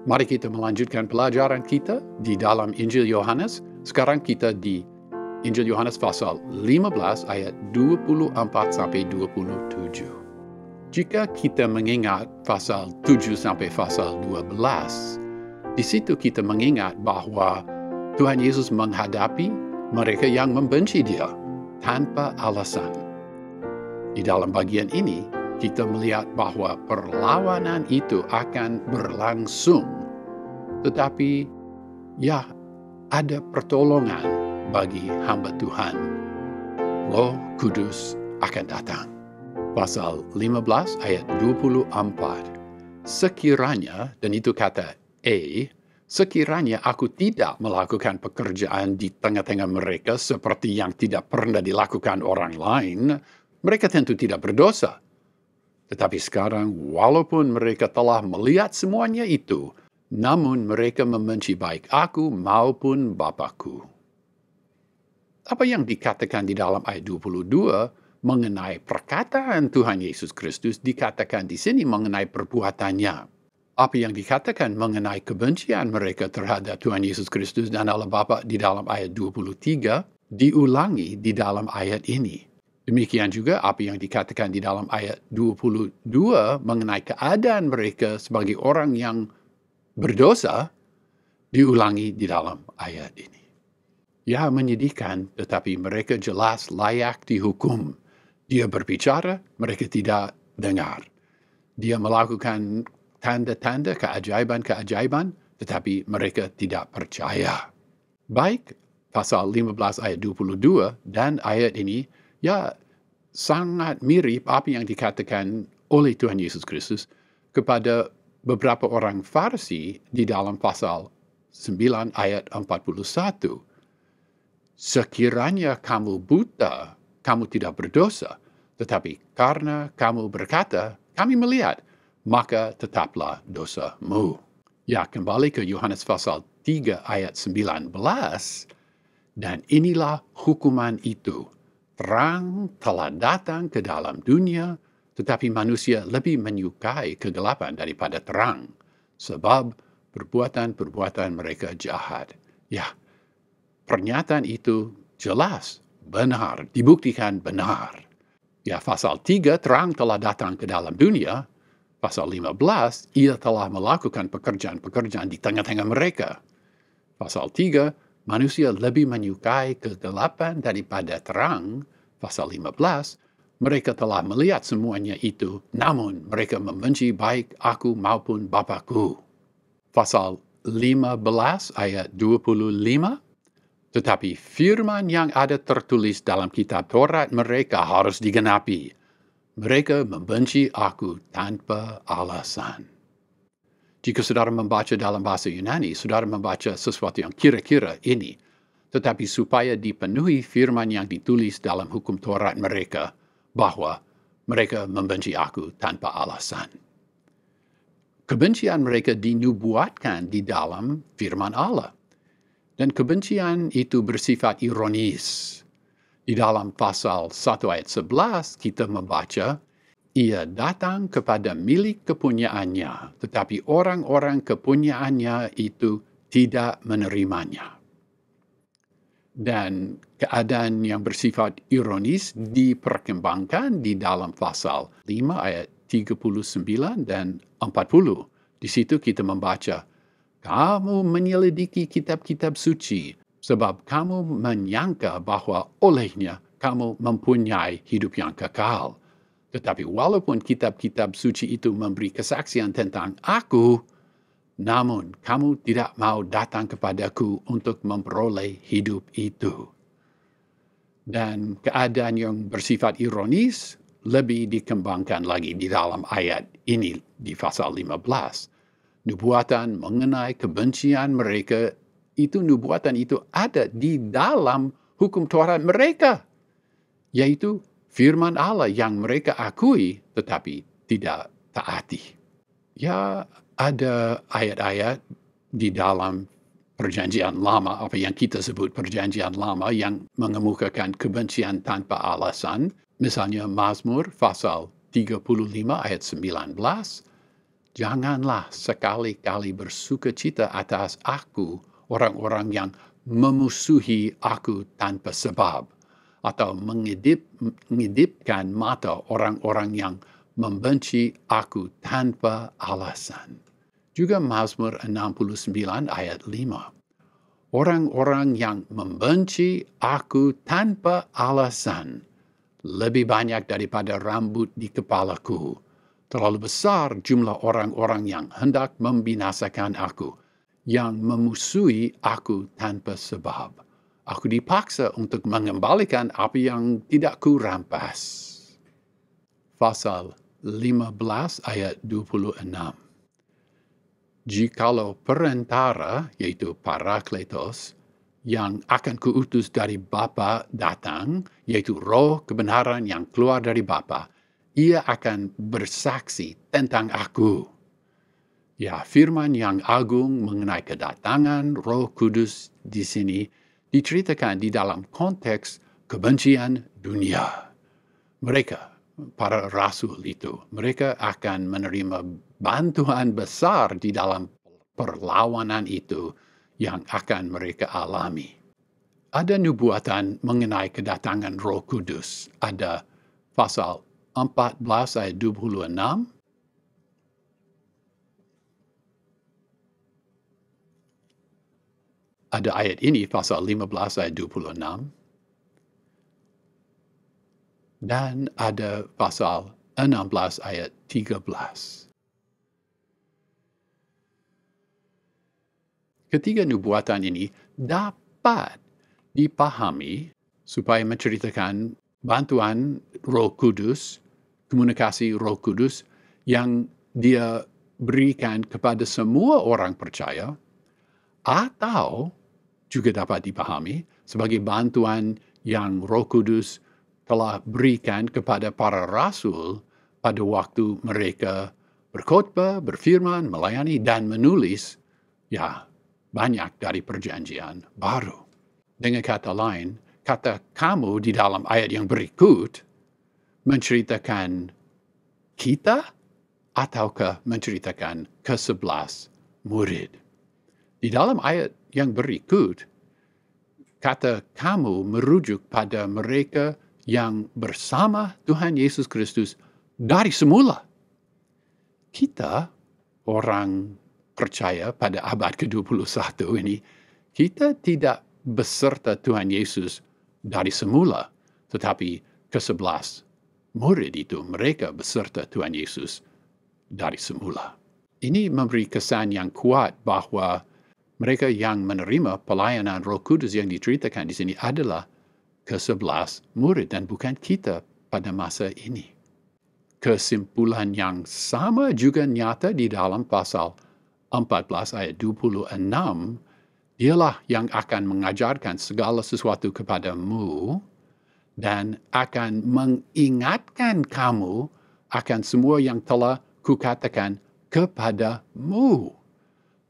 Mari kita melanjutkan pelajaran kita di dalam Injil Yohanes. Sekarang kita di Injil Yohanes pasal 15 ayat 24 sampai 27. Jika kita mengingat pasal 7 sampai pasal 12, di situ kita mengingat bahwa Tuhan Yesus menghadapi mereka yang membenci Dia tanpa alasan. Di dalam bagian ini, kita melihat bahwa perlawanan itu akan berlangsung. Tetapi, ada pertolongan bagi hamba Tuhan. Roh Kudus akan datang. Pasal 15 ayat 24. Sekiranya, dan itu kata sekiranya aku tidak melakukan pekerjaan di tengah-tengah mereka seperti yang tidak pernah dilakukan orang lain, mereka tentu tidak berdosa. Tetapi sekarang, walaupun mereka telah melihat semuanya itu, namun mereka membenci baik aku maupun Bapakku. Apa yang dikatakan di dalam ayat 22 mengenai perkataan Tuhan Yesus Kristus dikatakan di sini mengenai perbuatannya. Apa yang dikatakan mengenai kebencian mereka terhadap Tuhan Yesus Kristus dan Allah Bapa di dalam ayat 23 diulangi di dalam ayat ini. Demikian juga apa yang dikatakan di dalam ayat 22 mengenai keadaan mereka sebagai orang yang berdosa diulangi di dalam ayat ini. Ya, menyedihkan, tetapi mereka jelas layak dihukum. Dia berbicara, mereka tidak dengar. Dia melakukan tanda-tanda, keajaiban-keajaiban, tetapi mereka tidak percaya. Baik, pasal 15 ayat 22 dan ayat ini, sangat mirip apa yang dikatakan oleh Tuhan Yesus Kristus kepada beberapa orang Farisi di dalam pasal 9 ayat 41. Sekiranya kamu buta, kamu tidak berdosa, tetapi karena kamu berkata, kami melihat, maka tetaplah dosamu. Kembali ke Yohanes pasal 3 ayat 19, dan inilah hukuman itu. Terang telah datang ke dalam dunia, tetapi manusia lebih menyukai kegelapan daripada terang, sebab perbuatan-perbuatan mereka jahat. Pernyataan itu jelas, benar, dibuktikan benar. Pasal 3, terang telah datang ke dalam dunia. Pasal 15, ia telah melakukan pekerjaan-pekerjaan di tengah-tengah mereka. Pasal 3, manusia lebih menyukai kegelapan daripada terang. Pasal 15, mereka telah melihat semuanya itu, namun mereka membenci baik aku maupun Bapakku. Pasal 15 ayat 25, tetapi firman yang ada tertulis dalam kitab Taurat mereka harus digenapi. Mereka membenci aku tanpa alasan. Jika saudara membaca dalam bahasa Yunani, saudara membaca sesuatu yang kira-kira ini, tetapi supaya dipenuhi firman yang ditulis dalam hukum Taurat mereka, bahwa mereka membenci aku tanpa alasan. Kebencian mereka dinubuatkan di dalam firman Allah. Dan kebencian itu bersifat ironis. Di dalam pasal 1 ayat 11 kita membaca, ia datang kepada milik kepunyaannya, tetapi orang-orang kepunyaannya itu tidak menerimanya. Dan keadaan yang bersifat ironis diperkembangkan di dalam pasal 5 ayat 39 dan 40. Di situ kita membaca, kamu menyelidiki kitab-kitab suci, sebab kamu menyangka bahwa olehnya kamu mempunyai hidup yang kekal. Tetapi walaupun kitab-kitab suci itu memberi kesaksian tentang aku, namun kamu tidak mau datang kepadaku untuk memperoleh hidup itu. Dan keadaan yang bersifat ironis lebih dikembangkan lagi di dalam ayat ini di pasal 15. Nubuatan mengenai kebencian mereka, nubuatan itu ada di dalam hukum Taurat mereka, yaitu firman Allah yang mereka akui tetapi tidak taati. Ada ayat-ayat di dalam Perjanjian Lama, apa yang kita sebut Perjanjian Lama, yang mengemukakan kebencian tanpa alasan. Misalnya Mazmur pasal 35 ayat 19, Janganlah sekali-kali bersukacita atas aku, orang-orang yang memusuhi aku tanpa sebab, atau mengedipkan mata orang-orang yang membenci aku tanpa alasan. Juga Mazmur 69 ayat 5. Orang-orang yang membenci aku tanpa alasan lebih banyak daripada rambut di kepalaku. Terlalu besar jumlah orang-orang yang hendak membinasakan aku, yang memusuhi aku tanpa sebab. Aku dipaksa untuk mengembalikan apa yang tidak kurampas. Pasal 15 ayat 26. Jikalau perantara, yaitu Parakletos, yang akan kuutus dari Bapa datang, yaitu roh kebenaran yang keluar dari Bapa, ia akan bersaksi tentang aku. Ya, firman yang agung mengenai kedatangan Roh Kudus di sini diceritakan di dalam konteks kebencian dunia. Mereka, para rasul itu, mereka akan menerima bantuan besar di dalam perlawanan itu yang akan mereka alami. Ada nubuatan mengenai kedatangan Roh Kudus. Ada pasal 14 ayat 26. Ada ayat ini, pasal 15 ayat 26. Dan ada pasal 16 ayat 13. Ketiga nubuatan ini dapat dipahami supaya menceritakan bantuan Roh Kudus, komunikasi Roh Kudus yang dia berikan kepada semua orang percaya, atau juga dapat dipahami sebagai bantuan yang Roh Kudus telah berikan kepada para rasul pada waktu mereka berkhotbah, berfirman, melayani, dan menulis, ya, banyak dari perjanjian baru. Dengan kata lain, kata kamu di dalam ayat yang berikut menceritakan kita ataukah menceritakan ke-11 murid. Di dalam ayat yang berikut, kata kamu merujuk pada mereka yang bersama Tuhan Yesus Kristus dari semula. Kita, orang percaya pada abad ke-21 ini, kita tidak beserta Tuhan Yesus dari semula, tetapi ke-11 murid itu, mereka beserta Tuhan Yesus dari semula. Ini memberi kesan yang kuat bahwa mereka yang menerima pelayanan Roh Kudus yang diceritakan di sini adalah ke-11 murid dan bukan kita pada masa ini. Kesimpulan yang sama juga nyata di dalam pasal 14 ayat 26, dialah yang akan mengajarkan segala sesuatu kepadamu dan akan mengingatkan kamu akan semua yang telah kukatakan kepadamu.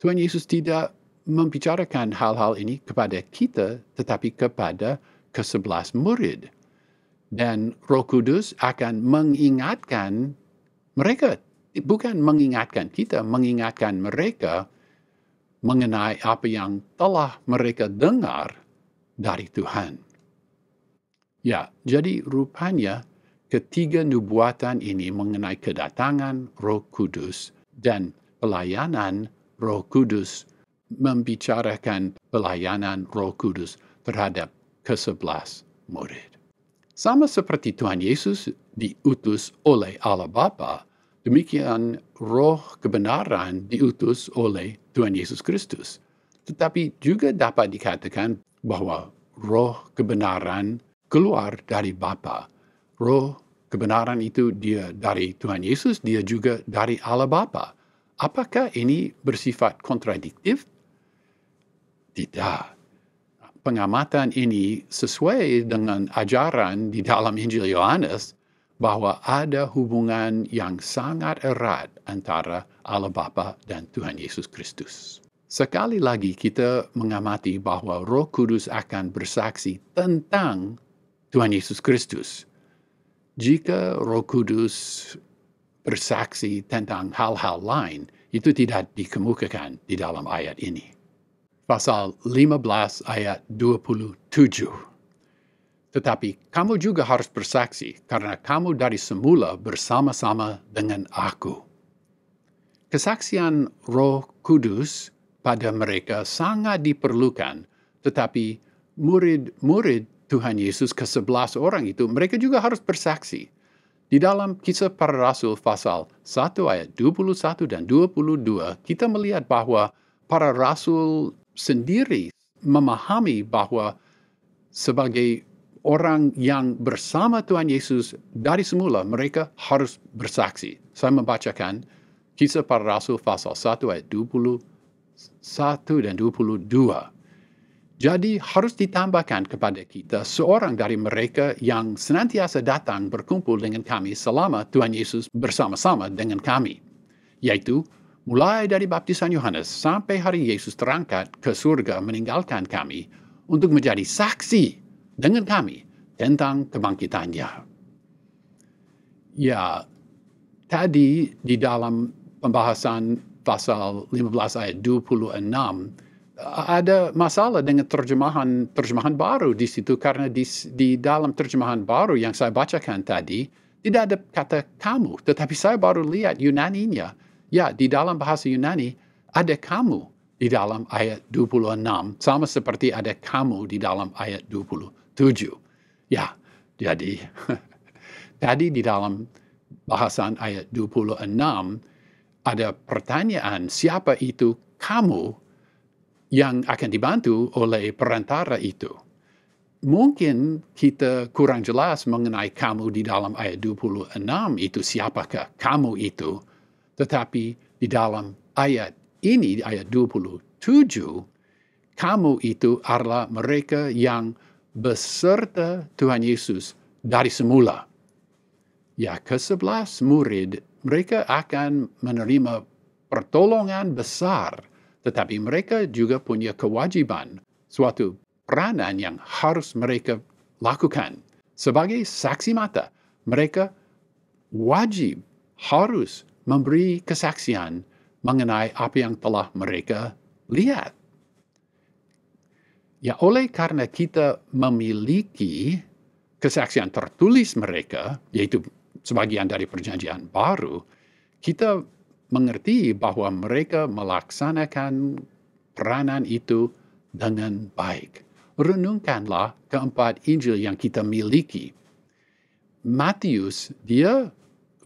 Tuhan Yesus tidak membicarakan hal-hal ini kepada kita, tetapi kepada ke-11 murid. Dan Roh Kudus akan mengingatkan mereka, bukan mengingatkan kita, mengingatkan mereka mengenai apa yang telah mereka dengar dari Tuhan. Ya, jadi rupanya ketiga nubuatan ini mengenai kedatangan Roh Kudus dan pelayanan Roh Kudus membicarakan pelayanan Roh Kudus terhadap ke-11 murid. Sama seperti Tuhan Yesus diutus oleh Allah Bapa, demikian Roh kebenaran diutus oleh Tuhan Yesus Kristus. Tetapi juga dapat dikatakan bahwa Roh kebenaran keluar dari Bapa. Roh kebenaran itu dia dari Tuhan Yesus, dia juga dari Allah Bapa. Apakah ini bersifat kontradiktif? Tidak. Pengamatan ini sesuai dengan ajaran di dalam Injil Yohanes bahwa ada hubungan yang sangat erat antara Allah Bapa dan Tuhan Yesus Kristus. Sekali lagi kita mengamati bahwa Roh Kudus akan bersaksi tentang Tuhan Yesus Kristus. Jika Roh Kudus bersaksi tentang hal-hal lain, itu tidak dikemukakan di dalam ayat ini. Pasal 15 ayat 27. Tetapi kamu juga harus bersaksi karena kamu dari semula bersama-sama dengan aku. Kesaksian Roh Kudus pada mereka sangat diperlukan, tetapi murid-murid Tuhan Yesus ke-11 orang itu, mereka juga harus bersaksi. Di dalam Kisah Para Rasul pasal 1 ayat 21 dan 22, kita melihat bahwa para rasul sendiri memahami bahwa sebagai orang yang bersama Tuhan Yesus dari semula, mereka harus bersaksi. Saya membacakan Kisah Para Rasul pasal 1 ayat 21 dan 22. Jadi harus ditambahkan kepada kita seorang dari mereka yang senantiasa datang berkumpul dengan kami selama Tuhan Yesus bersama-sama dengan kami, yaitu mulai dari baptisan Yohanes sampai hari Yesus terangkat ke surga meninggalkan kami untuk menjadi saksi dengan kami tentang kebangkitannya. Ya, tadi di dalam pembahasan pasal 15 ayat 26, ada masalah dengan terjemahan baru di situ, karena di dalam terjemahan baru yang saya bacakan tadi, tidak ada kata kamu, tetapi saya baru lihat Yunaninya. Ya, di dalam bahasa Yunani ada kamu di dalam ayat 26, sama seperti ada kamu di dalam ayat 27. Ya, jadi tadi di dalam bahasan ayat 26 ada pertanyaan, siapa itu kamu yang akan dibantu oleh perantara itu. Mungkin kita kurang jelas mengenai kamu di dalam ayat 26 itu siapakah kamu itu. Tetapi di dalam ayat ini, di ayat 27, kamu itu adalah mereka yang beserta Tuhan Yesus dari semula. Ya, ke-11 murid, mereka akan menerima pertolongan besar, tetapi mereka juga punya kewajiban, suatu peranan yang harus mereka lakukan. Sebagai saksi mata, mereka wajib harus memberi kesaksian mengenai apa yang telah mereka lihat. Ya, oleh karena kita memiliki kesaksian tertulis mereka, yaitu sebagian dari perjanjian baru, kita mengerti bahwa mereka melaksanakan peranan itu dengan baik. Renungkanlah keempat Injil yang kita miliki. Matius, dia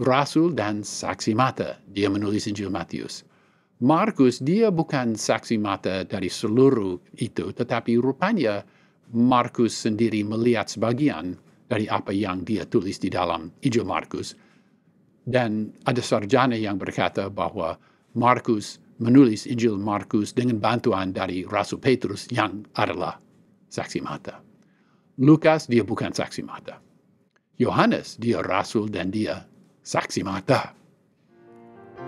rasul dan saksi mata. Dia menulis Injil Matius. Markus, dia bukan saksi mata dari seluruh itu, tetapi rupanya Markus sendiri melihat sebagian dari apa yang dia tulis di dalam Injil Markus. Dan ada sarjana yang berkata bahwa Markus menulis Injil Markus dengan bantuan dari Rasul Petrus yang adalah saksi mata. Lukas, dia bukan saksi mata. Yohanes, dia rasul dan dia saksi mata.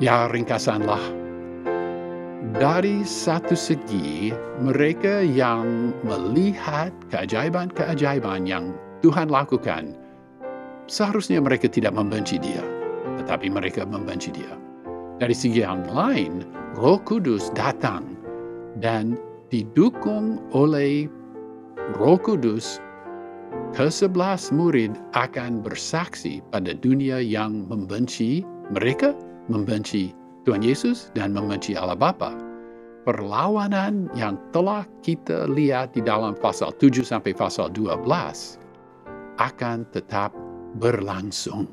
Ya, ringkasanlah. Dari satu segi, mereka yang melihat keajaiban-keajaiban yang Tuhan lakukan, seharusnya mereka tidak membenci dia, tetapi mereka membenci dia. Dari segi yang lain, Roh Kudus datang dan didukung oleh Roh Kudus, ke-11 murid akan bersaksi pada dunia yang membenci mereka, membenci Tuhan Yesus, dan membenci Allah Bapa. Perlawanan yang telah kita lihat di dalam pasal 7 sampai pasal 12 akan tetap berlangsung.